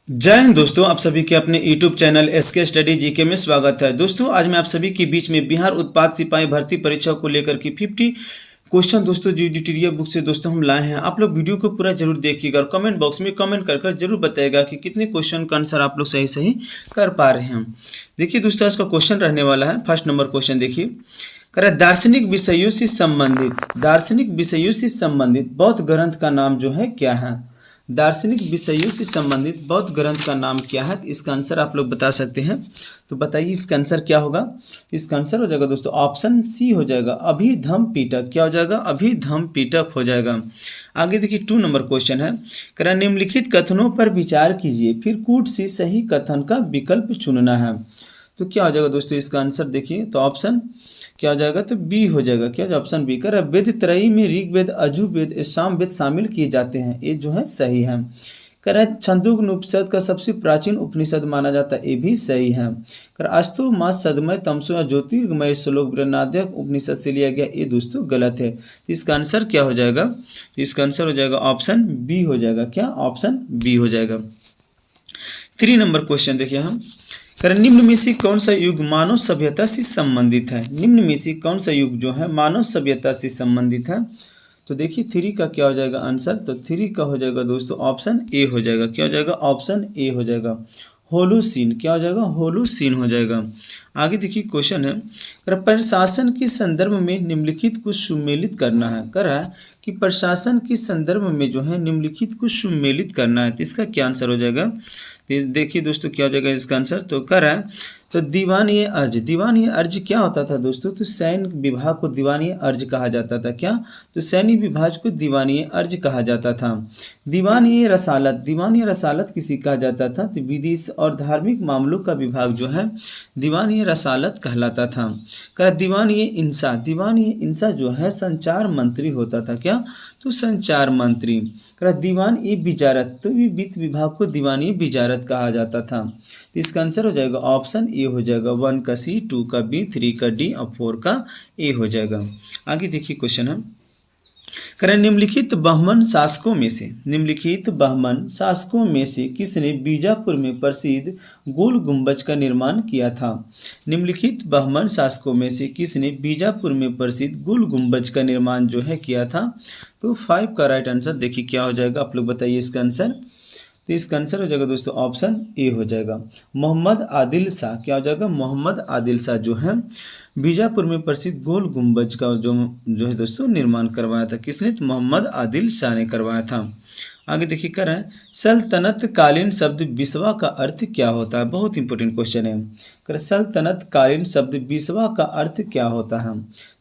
जय हिंद दोस्तों, आप सभी के अपने YouTube channel SK study GK में स्वागत है। दोस्तों आज मैं आप सभी के बीच में बिहार उत्पाद सिपाही भर्ती परीक्षा को लेकर के 50 क्वेश्चन दोस्तों जो एडिटोरियल बुक से दोस्तों हम लाए हैं। आप लोग वीडियो को पूरा जरूर देखिएगा और कमेंट बॉक्स में कमेंट कर जरूर बताइएगा कि कितने क्वेश्चन का आंसर आप लोग सही कर पा रहे हैं। देखिए दोस्तों आज का क्वेश्चन रहने वाला है। फर्स्ट नंबर क्वेश्चन देखिए, कह रहा है दार्शनिक विषयों से संबंधित बौद्ध ग्रंथ का नाम जो है क्या है। दार्शनिक विषयों से संबंधित बौद्ध ग्रंथ का नाम क्या है। इसका आंसर आप लोग बता सकते हैं, तो बताइए इसका आंसर क्या होगा। इसका आंसर हो जाएगा दोस्तों ऑप्शन सी हो जाएगा, अभिधम्म पिटक। क्या हो जाएगा, अभिधम्म पिटक हो जाएगा। आगे देखिए 2 नंबर क्वेश्चन है, कह रहा निम्नलिखित कथनों पर विचार कीजिए, फिर कूट से सही कथन का विकल्प चुनना है। तो क्या हो जाएगा दोस्तों इसका आंसर देखिए, तो ऑप्शन क्या हो जाएगा, तो बी हो जाएगा। क्या ऑप्शन बी। कर वेद त्रयी में ऋग्वेद, यजुर्वेद, सामवेद शामिल किए जाते हैं, ये जो है सही है। कर छंदोग्य उपनिषद का सबसे प्राचीन उपनिषद माना जाता है, ये भी सही है। कर अस्तु मास सदमय तमसो या ज्योतिर्गमय श्लोक ब्रह्मनादक उपनिषद से लिया गया, ये दोस्तों गलत है। तो इसका आंसर क्या हो जाएगा, तो इसका आंसर हो जाएगा ऑप्शन बी हो जाएगा। क्या ऑप्शन बी हो जाएगा। 3 नंबर क्वेश्चन देखिए हम, निम्न में से कौन सा युग मानव सभ्यता से संबंधित है। निम्न में से कौन सा युग जो है मानव सभ्यता से संबंधित है। तो देखिए 3 का क्या हो जाएगा आंसर, तो 3 का हो जाएगा दोस्तों ऑप्शन ए हो जाएगा। क्या हो जाएगा, ऑप्शन ए हो जाएगा, होलोसीन। क्या हो जाएगा, होलोसीन हो जाएगा। आगे देखिए क्वेश्चन है, प्रशासन के संदर्भ में निम्नलिखित को सुमेलित करना है। कर रहा है कि प्रशासन के संदर्भ में जो है निम्नलिखित को सुमेलित करना है, तो इसका क्या आंसर हो जाएगा। देखिए दोस्तों क्या हो जाएगा इसका आंसर, तो कर रहा है तो दीवानी अर्ज। दीवानी अर्ज क्या होता था दोस्तों, तो सैन्य विभाग को दीवानी अर्ज कहा जाता था। क्या, तो सैन्य विभाग को दीवानी अर्ज कहा जाता था। दीवानी रसालत किसी कहा जाता था, तो विदेश और धार्मिक मामलों का विभाग जो है दीवानी रसालत कहलाता था। कह दीवानी इंसा जो है संचार मंत्री होता था। क्या, तो संचार मंत्री। कह दीवान ए बिजारत, तो वित्त विभाग को दीवानी बिजारत कहा जाता था। तो इसका आंसर हो जाएगा ऑप्शन ए हो जाएगा। 1 का सी, 2 का बी, 3 का डी और 4 का ए हो जाएगा। आगे देखिए क्वेश्चन है, करें निम्नलिखित बहमन शासकों में से किसने बीजापुर में प्रसिद्ध गोल गुंबज का निर्माण किया था। निम्नलिखित बहमन शासकों में से किसने बीजापुर में प्रसिद्ध गोल गुंबज का निर्माण जो है किया था। तो 5 का राइट आंसर देखिए क्या हो जाएगा, आप लोग बताइए इसका आंसर। तो इसका आंसर हो जाएगा दोस्तों ऑप्शन ए हो जाएगा, मोहम्मद आदिल शाह। क्या हो जाएगा, मोहम्मद आदिल शाह जो है बीजापुर में प्रसिद्ध गोल गुंबज का जो है दोस्तों निर्माण करवाया था। किसने, तो मोहम्मद आदिल शाह ने करवाया था। आगे देखिए कर रहे हैं सल्तनत कालीन शब्द बिस्वा का अर्थ क्या होता है। बहुत इंपॉर्टेंट क्वेश्चन है। कर सल्तनत कालीन शब्द बिस्वा का अर्थ क्या होता है।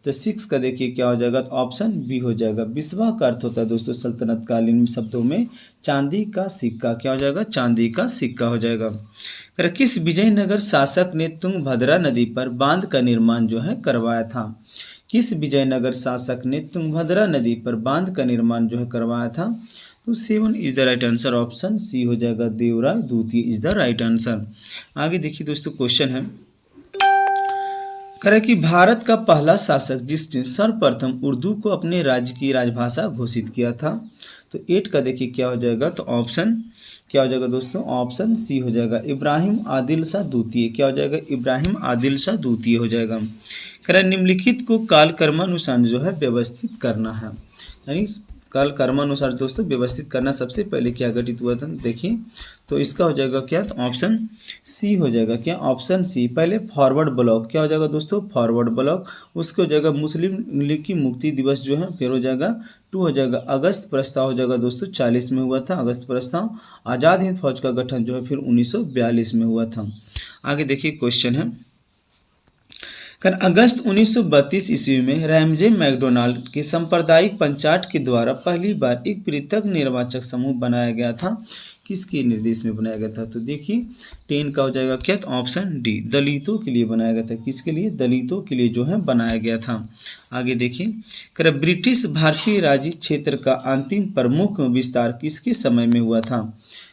तो 6 का देखिए क्या हो जाएगा, तो ऑप्शन बी हो जाएगा। बिस्वा का अर्थ होता है दोस्तों सल्तनत कालीन शब्दों में चांदी का सिक्का। क्या हो जाएगा, चांदी का सिक्का हो जाएगा। कर किस विजयनगर शासक ने तुंगभद्रा नदी पर बांध का निर्माण जो है करवाया था। किस विजयनगर शासक ने तुंगभद्रा नदी पर बांध का निर्माण जो है करवाया था। तो 7 is the right answer, option C हो जाएगा, देवराय द्वितीय इज द राइट आंसर। आगे देखिए दोस्तों क्वेश्चन है, करें कि भारत का पहला शासक जिसने सर्वप्रथम उर्दू को अपने राज्य की राजभाषा घोषित किया था। तो 8 का देखिए क्या हो जाएगा, तो ऑप्शन क्या हो जाएगा दोस्तों, ऑप्शन सी हो जाएगा, इब्राहिम आदिल शाह द्वितीय। क्या हो जाएगा, इब्राहिम आदिल शाह द्वितीय हो जाएगा। करें निम्नलिखित को काल कर्मानुसार जो है व्यवस्थित करना है, यानी काल कर्मानुसार दोस्तों व्यवस्थित करना सबसे पहले क्या घटित हुआ था देखिए। तो इसका हो जाएगा क्या, तो ऑप्शन सी हो जाएगा। क्या, ऑप्शन सी। पहले फॉरवर्ड ब्लॉक। क्या हो जाएगा दोस्तों, फॉरवर्ड ब्लॉक। उसके हो जाएगा मुस्लिम लीग की मुक्ति दिवस जो है, फिर हो जाएगा 2 हो जाएगा अगस्त प्रस्ताव हो जाएगा दोस्तों 40 में हुआ था अगस्त प्रस्ताव। आज़ाद हिंद फौज का गठन जो है फिर 1942 में हुआ था। आगे देखिए क्वेश्चन है, अगस्त 1932 ईस्वी में रैमजे मैकडोनाल्ड के सांप्रदायिक पंचायत के द्वारा पहली बार एक पृथक निर्वाचक समूह बनाया गया था। किसके निर्देश में बनाया गया था। तो देखिए 10 का हो जाएगा क्या, तो ऑप्शन डी, दलितों के लिए बनाया गया था। किसके लिए, दलितों के लिए जो है बनाया गया था। आगे देखिए ब्रिटिश भारतीय राज्य क्षेत्र का अंतिम प्रमुख विस्तार किसके समय में हुआ था।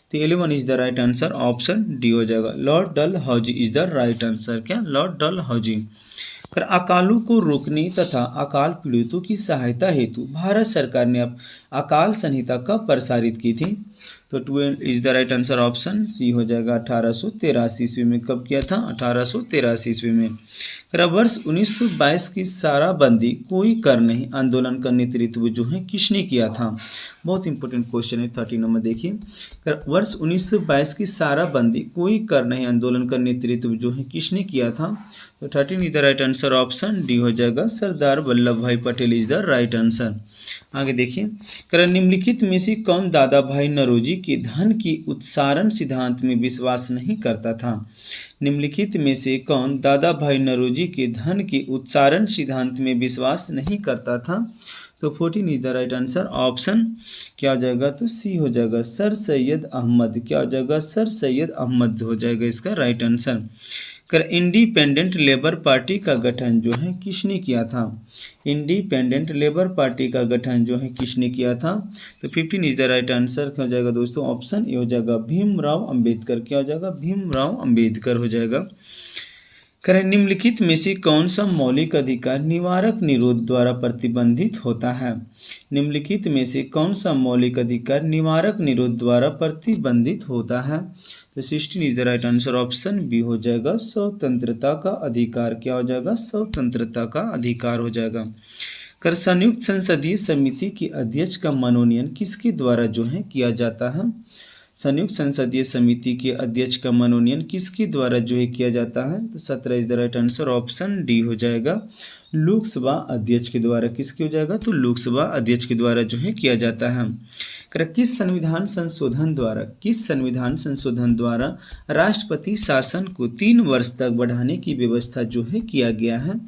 तो 11 is the right answer, option D हो जाएगा, Lord Dalhousie is the right answer. क्या, लॉर्ड डलहौजी। अकालों को रोकने तथा अकाल पीड़ितों की सहायता हेतु भारत सरकार ने अब अकाल संहिता कब प्रसारित की थी। तो 12 is the right answer, option C हो जाएगा। 1883 ईस्वी में कब किया था? 1883 ईस्वी में। वर्ष 1922 की साराबंदी कोई कर नहीं आंदोलन का नेतृत्व जो है किसने किया था? बहुत इंपॉर्टेंट क्वेश्चन है। 13 नंबर देखिए, वर्ष 1922 की साराबंदी कोई कर नहीं आंदोलन का नेतृत्व जो है किसने किया था? तो 13 is the right answer, option D हो जाएगा। सरदार वल्लभ भाई Patel is the right answer. आगे देखिए, निम्नलिखित में से कौन दादा भाई नौरोजी के धन की उत्सारण सिद्धांत में विश्वास नहीं करता था? निम्नलिखित में से कौन दादा भाई नौरोजी के धन के उत्सारण सिद्धांत में विश्वास नहीं करता था? तो 14 is the right answer, option क्या हो जाएगा? तो सी हो जाएगा, सर सैयद अहमद। क्या हो जाएगा? सर सैयद अहमद हो जाएगा इसका right answer. Independent labour party का गठन जो है किसने किया था? इंडिपेंडेंट लेबर पार्टी का गठन जो है किसने किया था? तो 15 इज द राइट आंसर क्या हो जाएगा दोस्तों? ऑप्शन ए हो जाएगा, भीमराव अंबेडकर। क्या हो जाएगा? भीमराव अंबेडकर हो जाएगा। निम्नलिखित में से कौन सा मौलिक अधिकार निवारक निरोध द्वारा प्रतिबंधित होता है? निम्नलिखित में से कौन सा मौलिक अधिकार निवारक निरोध द्वारा प्रतिबंधित होता है? तो 16 is the right answer, option B हो जाएगा, स्वतंत्रता का अधिकार। क्या हो जाएगा? स्वतंत्रता का अधिकार हो जाएगा। संयुक्त संसदीय समिति के अध्यक्ष का मनोनयन किसके द्वारा जो है किया जाता है? संयुक्त संसदीय समिति के अध्यक्ष का मनोनयन किसके द्वारा जो है किया जाता है? तो 17 is the right answer, option D हो जाएगा, लोकसभा अध्यक्ष के द्वारा। किसके हो जाएगा? तो लोकसभा अध्यक्ष के द्वारा जो है किया जाता है। किस संविधान संशोधन द्वारा राष्ट्रपति शासन को 3 वर्ष तक बढ़ाने की व्यवस्था जो है किया गया है?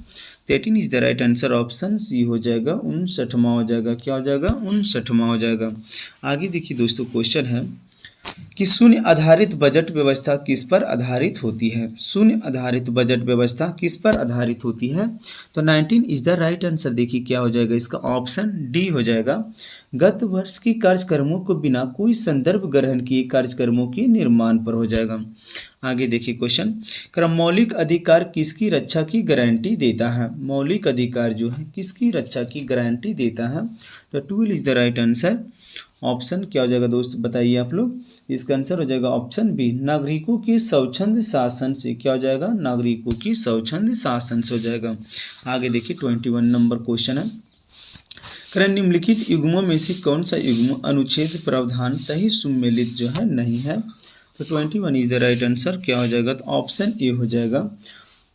13 is the right answer, option C हो जाएगा, 59वां हो जाएगा। क्या हो जाएगा? 59वां हो जाएगा। आगे देखिए दोस्तों, क्वेश्चन है कि शून्य आधारित बजट व्यवस्था किस पर आधारित होती है? शून्य आधारित बजट व्यवस्था किस पर आधारित होती है? तो 19 इज द राइट आंसर। देखिए क्या हो जाएगा इसका? ऑप्शन डी हो जाएगा, गत वर्ष के कार्यक्रमों को बिना कोई संदर्भ ग्रहण किए कार्यक्रमों के निर्माण पर हो जाएगा। आगे देखिए क्वेश्चन, मौलिक अधिकार किसकी रक्षा की गारंटी देता है? मौलिक अधिकार जो है किसकी रक्षा की गारंटी देता है? तो 12 is the right answer. Option क्या हो जाएगा दोस्त, बताइए आप लोग? इसका आंसर हो जाएगा ऑप्शन बी, नागरिकों के स्वच्छंद शासन से। क्या हो जाएगा? नागरिकों की स्वच्छंद शासन से हो जाएगा। आगे देखिए 21 नंबर क्वेश्चन है, निम्नलिखित युग्मों में से कौन सा युग्म अनुच्छेद प्रावधान सही सुमेलित जो है नहीं है? तो 21 इज द राइट आंसर। क्या हो जाएगा? तो ऑप्शन ए हो जाएगा।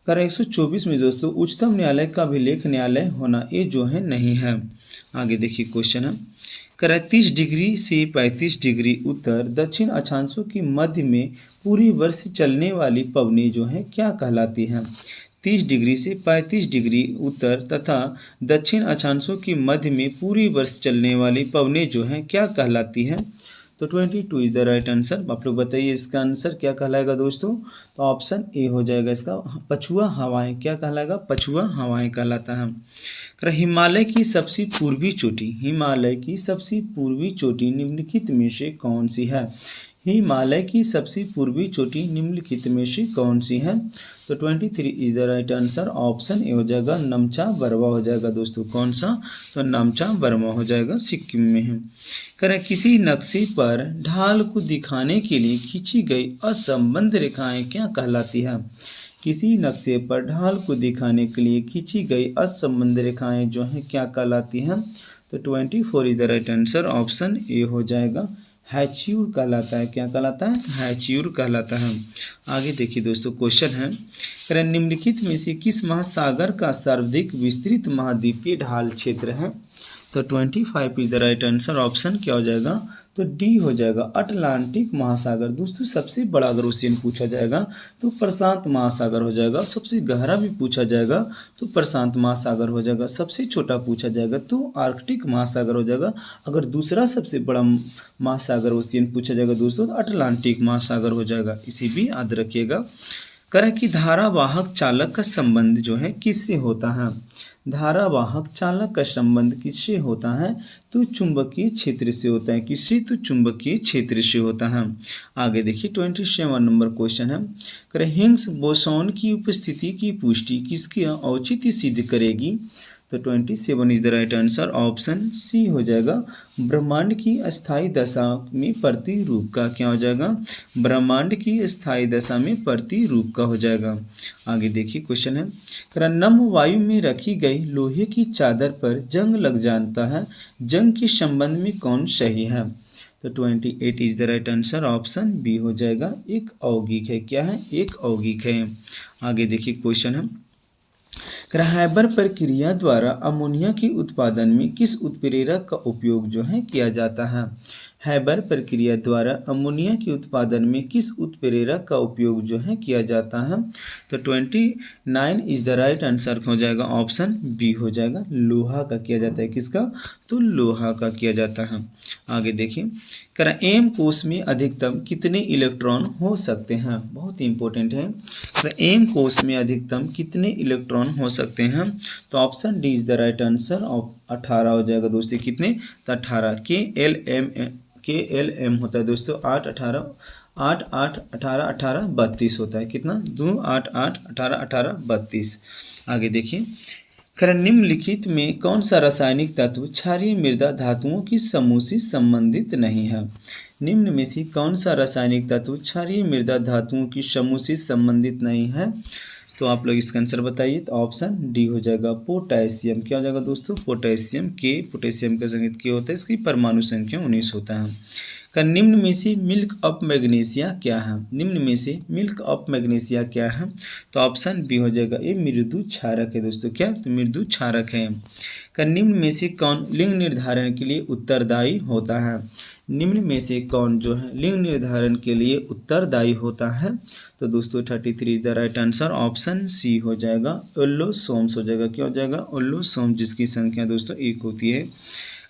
124 में दोस्तों उच्चतम न्यायालय का अभिलेख न्यायालय होना ये जो है नहीं है। आगे देखिए क्वेश्चन है, 30 डिग्री से 35 डिग्री उत्तर दक्षिण अक्षांशों की मध्य में पूरी वर्ष चलने वाली पवनी जो है क्या कहलाती हैं? 30 डिग्री से 35 डिग्री उत्तर तथा दक्षिण अक्षांशों की मध्य में पूरी वर्ष चलने वाली पवनी जो है क्या कहलाती हैं? तो 22 इज द राइट आंसर। आप लोग बताइए इसका आंसर क्या कहलाएगा दोस्तों? तो ऑप्शन ए हो जाएगा इसका, पछुआ हवाएं। क्या कहलाएगा? पछुआ हवाएं कहलाता है। हिमालय की सबसे पूर्वी चोटी, हिमालय की सबसे पूर्वी चोटी निम्नलिखित में से कौन सी है? हिमालय की सबसे पूर्वी चोटी निम्नलिखित में से कौन सी है? तो 23 is the right answer. Option A हो जाएगा, नमचा बरवा हो जाएगा दोस्तों। कौन सा? तो नमचा बरवा हो जाएगा, सिक्किम में है। किसी नक्शे पर ढाल को दिखाने के लिए खींची गई असंबद्ध रेखाएं क्या कहलाती है? किसी नक्शे पर ढाल को दिखाने के लिए खींची गई असंबद्ध रेखाएं जो हैं क्या कहलाती हैं? तो 24 is the right answer. Option A हो जाएगा, हैच्यूर कहलाता है। क्या कहलाता है? हैच्यूर कहलाता है। आगे देखिए दोस्तों, क्वेश्चन है, निम्नलिखित में से किस महासागर का सर्वाधिक विस्तृत महाद्वीपीय ढाल क्षेत्र है? तो 25 is the right answer. Option क्या हो जाएगा? तो डी हो जाएगा, अटलांटिक महासागर। दोस्तों सबसे बड़ा अगर ओशियन पूछा जाएगा तो प्रशांत महासागर हो जाएगा। सबसे गहरा भी पूछा जाएगा तो प्रशांत महासागर हो जाएगा। सबसे छोटा पूछा जाएगा तो आर्कटिक महासागर हो जाएगा। अगर दूसरा सबसे बड़ा महासागर ओशियन पूछा जाएगा दोस्तों तो अटलांटिक महासागर हो जाएगा। इसे भी याद रखिएगा। कि धारावाहक चालक का संबंध जो है किससे होता है? धारावाहक चालक का संबंध किससे होता है? तो चुंबकीय क्षेत्र से होता है। किससे? तो चुंबकीय क्षेत्र से होता है। आगे देखिए 27 नंबर क्वेश्चन है, हिग्स बोसॉन की उपस्थिति की पुष्टि किसके औचित्य सिद्ध करेगी? तो 27 is the right answer, option C हो जाएगा। ब्रह्मांड की अस्थायी दशा में प्रतिरूप का क्या हो जाएगा, ब्रह्मांड की अस्थायी दशा में प्रतिरूप का हो जाएगा। आगे देखिए क्वेश्चन है, नम वायु में रखी गई लोहे की चादर पर जंग लग जाता है, जंग के संबंध में कौन सही है। तो 28 is the right answer, option B हो जाएगा, एक अयौगिक है। क्या है, एक अयौगिक है। आगे देखिए क्वेश्चन है, हैबर प्रक्रिया द्वारा अमोनिया के उत्पादन में किस उत्प्रेरक का उपयोग जो है किया जाता है। हैबर प्रक्रिया द्वारा अमोनिया के उत्पादन में किस उत्प्रेरक का उपयोग जो है किया जाता है। तो 29 इज द राइट आंसर हो जाएगा, ऑप्शन बी हो जाएगा, लोहा का किया जाता है। किसका, तो लोहा का किया जाता है। आगे देखिए, एम कोष में अधिकतम कितने इलेक्ट्रॉन हो सकते हैं, बहुत ही इंपॉर्टेंट है। एम कोष में अधिकतम कितने इलेक्ट्रॉन हो सकते हैं। तो option D is the right answer, 18 हो जाएगा दोस्तों। कितने, तो 18। के एल एम होता है दोस्तों 8 18 8 8 18 18 32 होता है। कितना, 2 8 8 18 18 32। आगे देखिए, निम्नलिखित में कौन सा रासायनिक तत्व क्षारीय मृदा धातुओं की समूह से संबंधित नहीं है। निम्न में से कौन सा रासायनिक तत्व क्षारीय मृदा धातुओं की समूह से संबंधित नहीं है। तो आप लोग इसका आंसर बताइए। तो ऑप्शन डी हो जाएगा, पोटेशियम। क्या हो जाएगा दोस्तों, पोटेशियम। के पोटेशियम का संकेत के होता है, इसकी परमाणु संख्या 19 होता है। निम्न में से मिल्क ऑफ मैग्नीशिया क्या है, निम्न में से मिल्क ऑफ मैग्नीशिया क्या है। तो ऑप्शन बी हो जाएगा, ये मृदु क्षारक है दोस्तों। क्या, तो मृदु क्षारक है। निम्न में से कौन लिंग निर्धारण के लिए उत्तरदायी होता है। निम्न में से कौन जो है लिंग निर्धारण के लिए उत्तरदायी होता है। तो दोस्तों 33 is the right answer, option C हो जाएगा, ओल्लोसोम्स हो जाएगा। क्या हो जाएगा, ओल्लोसोम, जिसकी संख्या दोस्तों 1 होती है।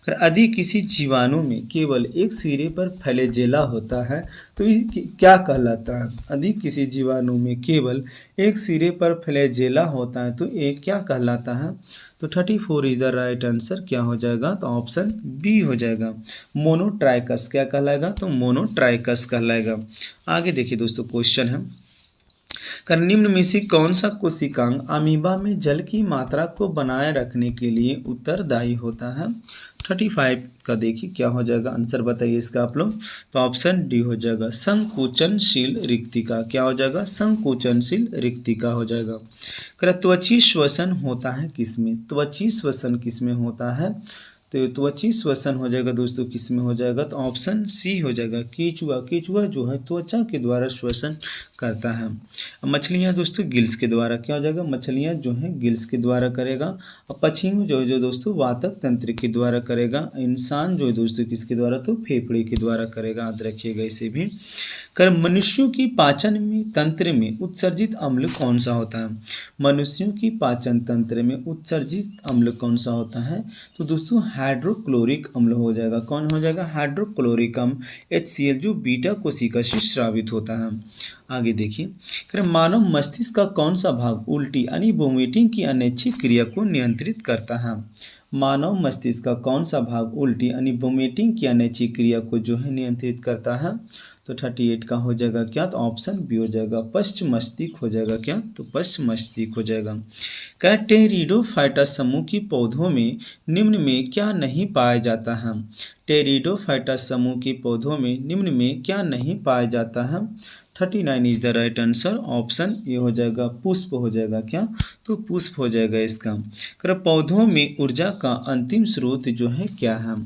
यदि किसी जीवाणु में केवल एक सिरे पर फ्लैजेला होता है तो ये क्या कहलाता है। यदि किसी जीवाणु में केवल एक सिरे पर फ्लैजेला होता है तो ये क्या कहलाता है। तो 34 इज द राइट आंसर, क्या हो जाएगा, तो ऑप्शन बी हो जाएगा, मोनोट्राइकस। क्या कहलाएगा, तो मोनोट्राइकस कहलाएगा। आगे देखिए दोस्तों क्वेश्चन है, निम्न में से कौन सा कोशिकांग अमीबा में जल की मात्रा को बनाए रखने के लिए उत्तरदायी होता है। 35 का देखिए क्या हो जाएगा, आंसर बताइए इसका आप लोग। तो ऑप्शन डी हो जाएगा, संकुचनशील रिक्तिका। क्या हो जाएगा, संकुचनशील रिक्तिका हो जाएगा। त्वची श्वसन होता है किसमें, त्वची श्वसन किसमें होता है। तो त्वची श्वसन हो जाएगा दोस्तों, किस में हो जाएगा, तो ऑप्शन सी हो जाएगा, केचुआ। केचुआ जो है त्वचा के द्वारा श्वसन करता है। मछलियाँ दोस्तों गिल्स के द्वारा, क्या हो जाएगा, मछलियाँ जो है गिल्स के द्वारा करेगा। और पक्षियों जो है जो दोस्तों वातक तंत्र के द्वारा करेगा। इंसान जो है दोस्तों किसके द्वारा, तो फेफड़े के द्वारा करेगा। याद रखिएगा इसे भी। मनुष्यों की पाचन में तंत्र में उत्सर्जित अम्ल कौन सा होता है। मनुष्यों की पाचन तंत्र में उत्सर्जित अम्ल कौन सा होता है। तो दोस्तों हाइड्रोक्लोरिक अम्ल हो जाएगा। कौन हो जाएगा, हाइड्रोक्लोरिक अम्ल HCl, जो बीटा कोशिका से स्रावित होता है। आगे देखिए, मानव मस्तिष्क का कौन सा भाग उल्टी यानी वोमिटिंग की अनैच्छिक क्रिया को नियंत्रित करता है। मानव मस्तिष्क का कौन सा भाग उल्टी यानी वोमिटिंग की अनैच्छिक क्रिया को जो है नियंत्रित करता है। तो 38 का हो जाएगा क्या, तो ऑप्शन बी हो जाएगा, पश्च मस्तिष्क हो जाएगा। क्या, तो पश्च मस्तिष्क हो जाएगा। टेरिडोफाइटस समूह के पौधों में निम्न में क्या नहीं पाया जाता है। टेरिडोफाइटस समूह के पौधों में निम्न में क्या नहीं पाया जाता है। 39 is the right answer, option ये हो जाएगा, पुष्प हो जाएगा। क्या, तो पुष्प हो जाएगा इसका। पौधों में ऊर्जा का अंतिम स्रोत जो है क्या है।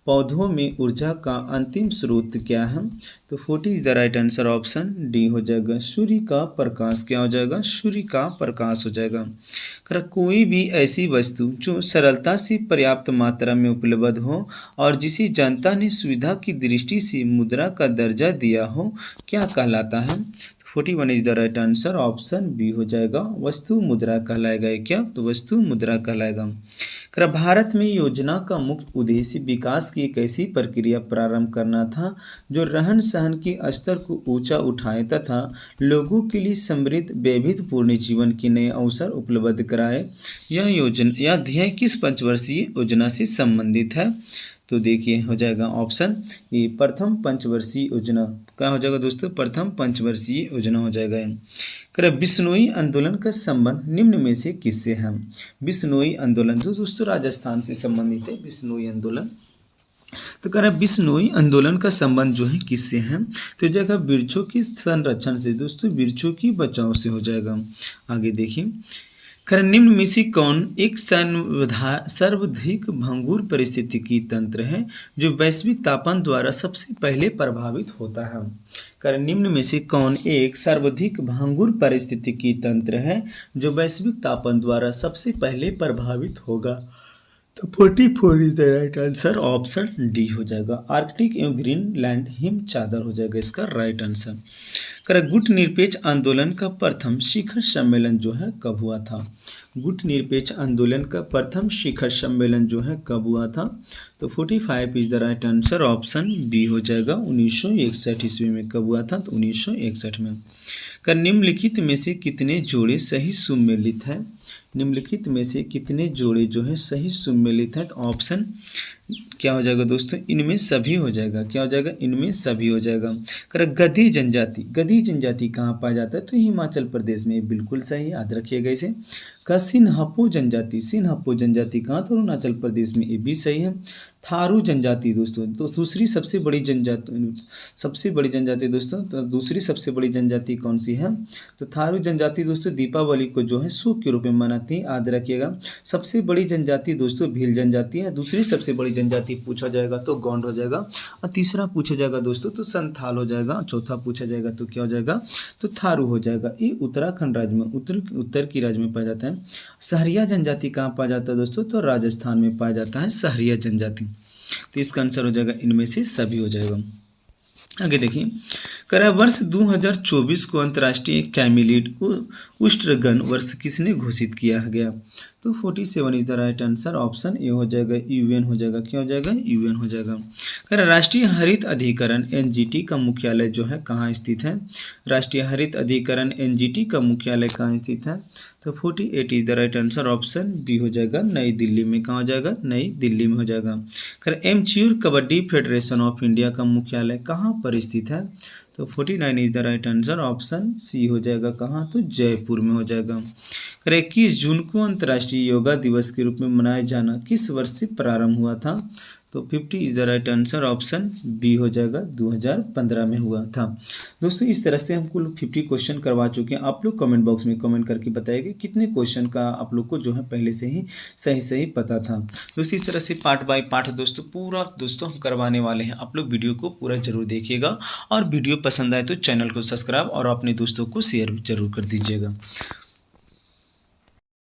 पौधों में ऊर्जा का अंतिम स्रोत क्या है। तो 40 is the right answer, option D हो जाएगा, सूर्य का प्रकाश। क्या हो जाएगा, सूर्य का प्रकाश हो जाएगा। कोई भी ऐसी वस्तु जो सरलता से पर्याप्त मात्रा में उपलब्ध हो और जिसे जनता ने सुविधा की दृष्टि से मुद्रा का दर्जा दिया हो, क्या कहलाता है। 41 is the right answer, option B हो जाएगा, वस्तु मुद्रा कहलाएगा। क्या, तो वस्तु मुद्रा कहलाएगा। भारत में योजना का मुख्य उद्देश्य विकास की एक ऐसी प्रक्रिया प्रारंभ करना था जो रहन सहन के स्तर को ऊंचा उठाए तथा लोगों के लिए समृद्ध वैविध्यपूर्ण जीवन के नए अवसर उपलब्ध कराए। यह ध्येय किस पंचवर्षीय योजना से संबंधित है। तो देखिए हो जाएगा ऑप्शन ए प्रथम पंचवर्षीय योजना। क्या हो जाएगा दोस्तों? प्रथम पंचवर्षीय योजना हो जाएगा। करें बिश्नोई आंदोलन का संबंध निम्न में से किससे है? बिश्नोई आंदोलन जो दोस्तों राजस्थान से संबंधित है बिश्नोई आंदोलन। तो कह रहा है बिश्नोई आंदोलन का संबंध जो है किससे है? तो जाएगा वृक्षों की संरक्षण से दोस्तों, वृक्षों की बचाव से हो जाएगा। आगे देखिए कह रहा निम्न में से कौन एक सर्वाधिक भंगुर परिस्थितिकी तंत्र है जो वैश्विक तापमान द्वारा सबसे पहले प्रभावित होता है? कह रहा निम्न में से कौन एक सर्वाधिक भंगुर परिस्थितिकी तंत्र है जो वैश्विक तापमान द्वारा सबसे पहले प्रभावित होगा? तो 44 is the right answer, option D हो जाएगा। आर्कटिक एवं ग्रीनलैंड हिम चादर हो जाएगा इसका राइट आंसर। कर गुट निरपेक्ष आंदोलन का प्रथम शिखर सम्मेलन जो है कब हुआ था? गुट निरपेक्ष आंदोलन का प्रथम शिखर सम्मेलन जो है कब हुआ था? तो 45 is the right answer, option B हो जाएगा। 1961 ईस्वी में कब हुआ था? तो 1961 में। कर निम्नलिखित में से कितने जोड़े सही सुमेलित है? निम्नलिखित में से कितने जोड़े जो है सही सुमेलित है? तो ऑप्शन क्या हो जाएगा दोस्तों? इनमें सभी हो जाएगा। क्या हो जाएगा? इनमें सभी हो जाएगा। कर गधी जनजाति, गधी जनजाति कहाँ पाया जाता है? तो हिमाचल प्रदेश में, बिल्कुल सही, याद रखिएगा इसे। का सिन्हापो जनजाति, सिन्हापो जनजाति कहाँ? तो अरुणाचल प्रदेश में, ये भी सही है। थारू जनजाति दोस्तों, तो दूसरी सबसे बड़ी जनजाति दोस्तों, तो दूसरी सबसे बड़ी जनजाति कौन सी है? तो थारू जनजाति दोस्तों दीपावली को जो है सूख के रूप में मनाती है, याद रखिएगा। सबसे बड़ी जनजाति दोस्तों भील जनजाति है। दूसरी सबसे बड़ी जनजाति पूछा जाएगा तो गोंड हो जाएगा, और तीसरा पूछा जाएगा दोस्तों तो संथाल हो जाएगा, चौथा पूछा जाएगा तो क्या हो जाएगा? तो थारू हो जाएगा। ये उत्तराखंड राज्य में, उत्तर की राज्य में पाया जाता है। सहरिया जनजाति कहाँ पाया जाता है दोस्तों? तो राजस्थान में पाया जाता है सहरिया जनजाति। तो इसका आंसर हो जाएगा इनमें से सभी हो जाएगा। आगे देखिए वर्ष 2024 को अंतर्राष्ट्रीय कैमिलिड उष्ट्रगन वर्ष किसने घोषित किया गया? तो 47 is the right answer, option A हो जाएगा, यूएन हो जाएगा। क्या हो जाएगा? यूएन हो जाएगा। राष्ट्रीय हरित अधिकरण एनजीटी का मुख्यालय जो है कहाँ स्थित है? राष्ट्रीय हरित अधिकरण एनजीटी का मुख्यालय कहाँ स्थित है? तो 48 is the right answer, option B हो जाएगा, नई दिल्ली में। कहाँ हो जाएगा? नई दिल्ली में हो जाएगा। Amateur kabaddi federation of India का मुख्यालय कहाँ पर स्थित है? तो 49 is the right answer, option C हो जाएगा। कहाँ? तो जयपुर में हो जाएगा। 21 जून को अंतर्राष्ट्रीय योगा दिवस के रूप में मनाया जाना किस वर्ष से प्रारंभ हुआ था? तो 50 is the right answer, option B हो जाएगा, 2015 में हुआ था। दोस्तों इस तरह से हम कुल 50 क्वेश्चन करवा चुके हैं। आप लोग कमेंट बॉक्स में कमेंट करके बताइएगा कितने क्वेश्चन का आप लोग को जो है पहले से ही सही पता था। दोस्तों इस तरह से पार्ट बाय पार्ट दोस्तों पूरा दोस्तों हम करवाने वाले हैं। आप लोग वीडियो को पूरा जरूर देखिएगा, और वीडियो पसंद आए तो चैनल को सब्सक्राइब और अपने दोस्तों को शेयर जरूर कर दीजिएगा।